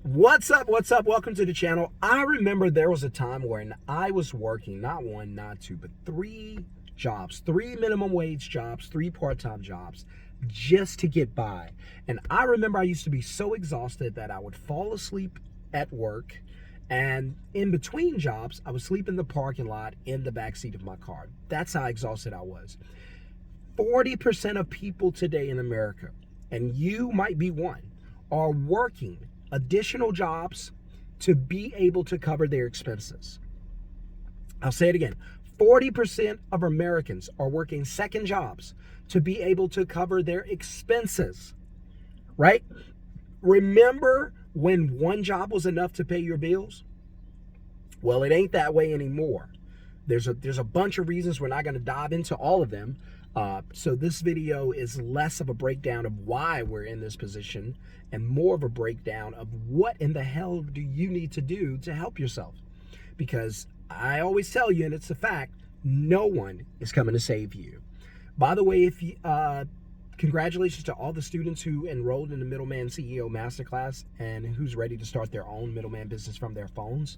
What's up? What's up? Welcome to the channel. I remember there was a time when I was working not one, not two, but three jobs, three minimum wage jobs, three part-time jobs just to get by. And I remember I used to be so exhausted that I would fall asleep at work, and in between jobs, I would sleep in the parking lot in the backseat of my car. That's how exhausted I was. 40% of people today in America, and you might be one, are working additional jobs to be able to cover their expenses. I'll say it again. 40% of Americans are working second jobs to be able to cover their expenses, right? Remember when one job was enough to pay your bills? Well, it ain't that way anymore. There's a bunch of reasons. We're not going to dive into all of them. So this video is less of a breakdown of why we're in this position and more of a breakdown of what in the hell do you need to do to help yourself. Because I always tell you, and it's a fact, no one is coming to save you. By the way, if you, congratulations to all the students who enrolled in the Middleman CEO Masterclass and who's ready to start their own middleman business from their phones.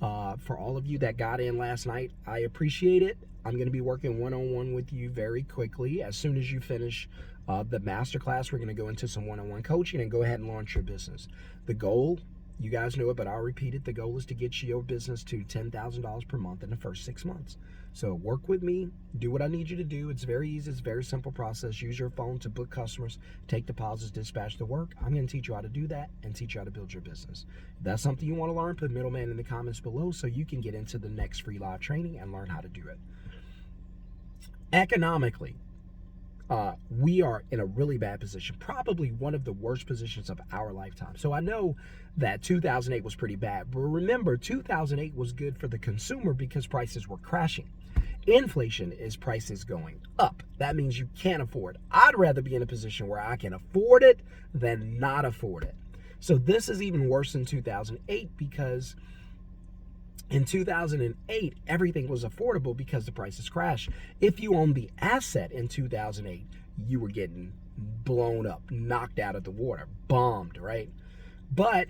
For all of you that got in last night, I appreciate it. I'm going to be working one-on-one with you very quickly. As soon as you finish the masterclass, we're going to go into some one-on-one coaching and go ahead and launch your business. The goal, you guys know it, but I'll repeat it. The goal is to get your business to $10,000 per month in the first 6 months. So work with me, do what I need you to do. It's very easy. It's a very simple process. Use your phone to book customers, take deposits, dispatch the work. I'm going to teach you how to do that and teach you how to build your business. If that's something you want to learn, put Middleman in the comments below so you can get into the next free live training and learn how to do it. Economically, we are in a really bad position, probably one of the worst positions of our lifetime. So I know that 2008 was pretty bad, but remember 2008 was good for the consumer because prices were crashing. Inflation is prices going up. That means you can't afford. I'd rather be in a position where I can afford it than not afford it. So this is even worse than 2008 because in 2008, everything was affordable because the prices crashed. If you owned the asset in 2008, you were getting blown up, knocked out of the water, bombed, right? But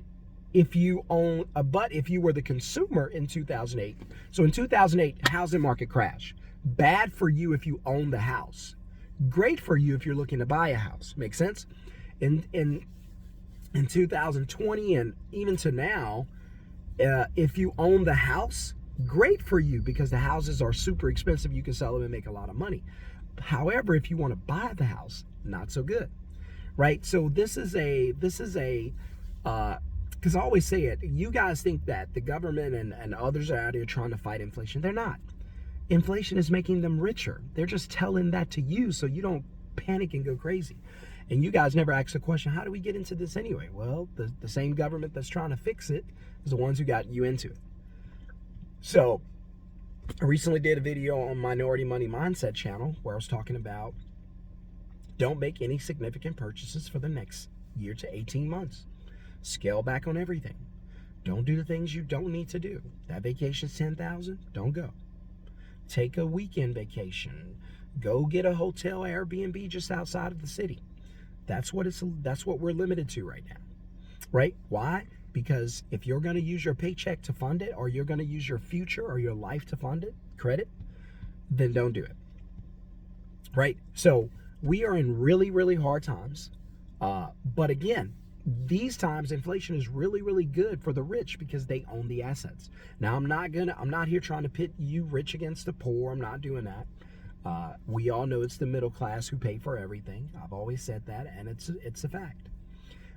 if you were the consumer in 2008, so in 2008, housing market crash. Bad for you if you own the house. Great for you if you're looking to buy a house. Make sense? In 2020 and even to now, if you own the house, great for you because the houses are super expensive. You can sell them and make a lot of money. However, if you want to buy the house, not so good, right? So this is because I always say it, you guys think that the government and others are out here trying to fight inflation. They're not. Inflation is making them richer. They're just telling that to you so you don't panic and go crazy. And you guys never ask the question, how do we get into this anyway? Well, the same government that's trying to fix it is the ones who got you into it. So I recently did a video on Minority Money Mindset channel where I was talking about don't make any significant purchases for the next year to 18 months. Scale back on everything. Don't do the things you don't need to do. That vacation's $10,000, don't go. Take a weekend vacation. Go get a hotel Airbnb just outside of the city. That's what we're limited to right now. Right? Why? Because if you're going to use your paycheck to fund it, or you're going to use your future or your life to fund it, credit, then don't do it. Right? So we are in really, really hard times. But again, these times inflation is really, really good for the rich because they own the assets. Now I'm not here trying to pit you rich against the poor. I'm not doing that. We all know it's the middle class who pay for everything. I've always said that, and it's a fact.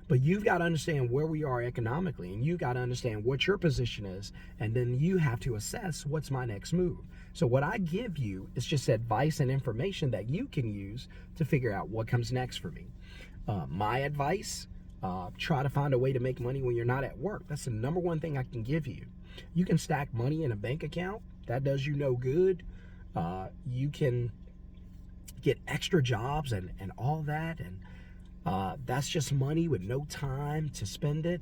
But you've got to understand where we are economically, and you've got to understand what your position is, and then you have to assess what's my next move. So what I give you is just advice and information that you can use to figure out what comes next for me. My advice, try to find a way to make money when you're not at work. That's the number one thing I can give you. You can stack money in a bank account. That does you no good. You can get extra jobs and all that, and that's just money with no time to spend it.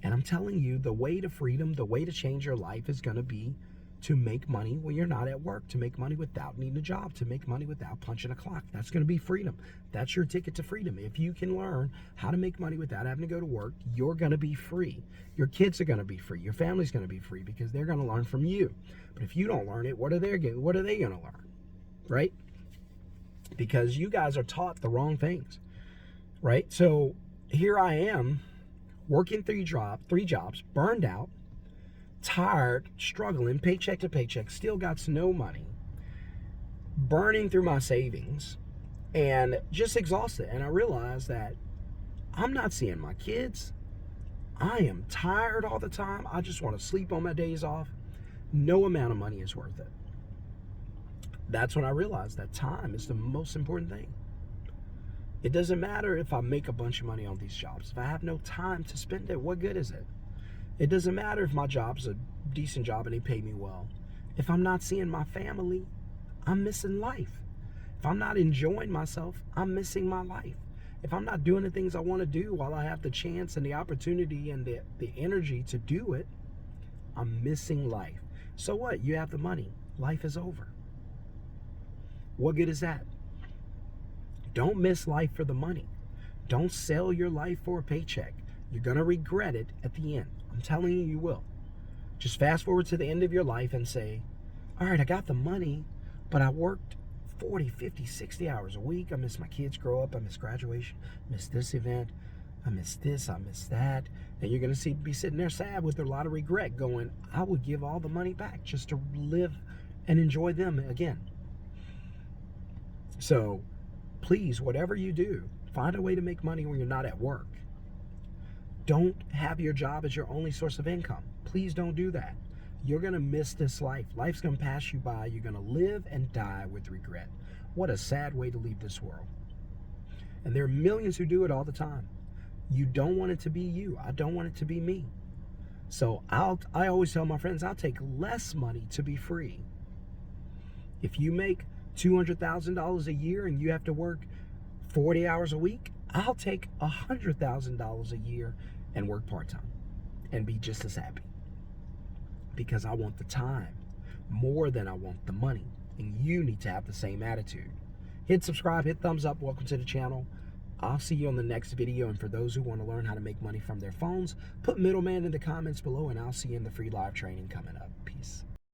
And I'm telling you, the way to freedom, the way to change your life is going to be to make money when you're not at work, to make money without needing a job, to make money without punching a clock. That's going to be freedom. That's your ticket to freedom. If you can learn how to make money without having to go to work, you're going to be free. Your kids are going to be free. Your family's going to be free because they're going to learn from you. But if you don't learn it, what are they going to learn? Right? Because you guys are taught the wrong things. Right? So here I am working three jobs, burned out, tired, struggling, paycheck to paycheck, still got no money, burning through my savings, and just exhausted. And I realized that I'm not seeing my kids. I am tired all the time. I just want to sleep on my days off. No amount of money is worth it. That's when I realized that time is the most important thing. It doesn't matter if I make a bunch of money on these jobs. If I have no time to spend it, what good is it? It doesn't matter if my job's a decent job and they pay me well. If I'm not seeing my family, I'm missing life. If I'm not enjoying myself, I'm missing my life. If I'm not doing the things I want to do while I have the chance and the opportunity and the energy to do it, I'm missing life. So what? You have the money. Life is over. What good is that? Don't miss life for the money. Don't sell your life for a paycheck. You're going to regret it at the end. I'm telling you, you will. Just fast forward to the end of your life and say, all right, I got the money, but I worked 40, 50, 60 hours a week. I miss my kids grow up. I miss graduation. I miss this event. I miss this. I miss that. And you're going to be sitting there sad with a lot of regret going, I would give all the money back just to live and enjoy them again. So please, whatever you do, find a way to make money when you're not at work. Don't have your job as your only source of income. Please don't do that. You're going to miss this life. Life's going to pass you by. You're going to live and die with regret. What a sad way to leave this world. And there are millions who do it all the time. You don't want it to be you. I don't want it to be me. So I always tell my friends, I'll take less money to be free. If you make $200,000 a year and you have to work 40 hours a week, I'll take $100,000 a year and work part-time and be just as happy. Because I want the time more than I want the money. And you need to have the same attitude. Hit subscribe, hit thumbs up, welcome to the channel. I'll see you on the next video. And for those who want to learn how to make money from their phones, put Middleman in the comments below and I'll see you in the free live training coming up. Peace.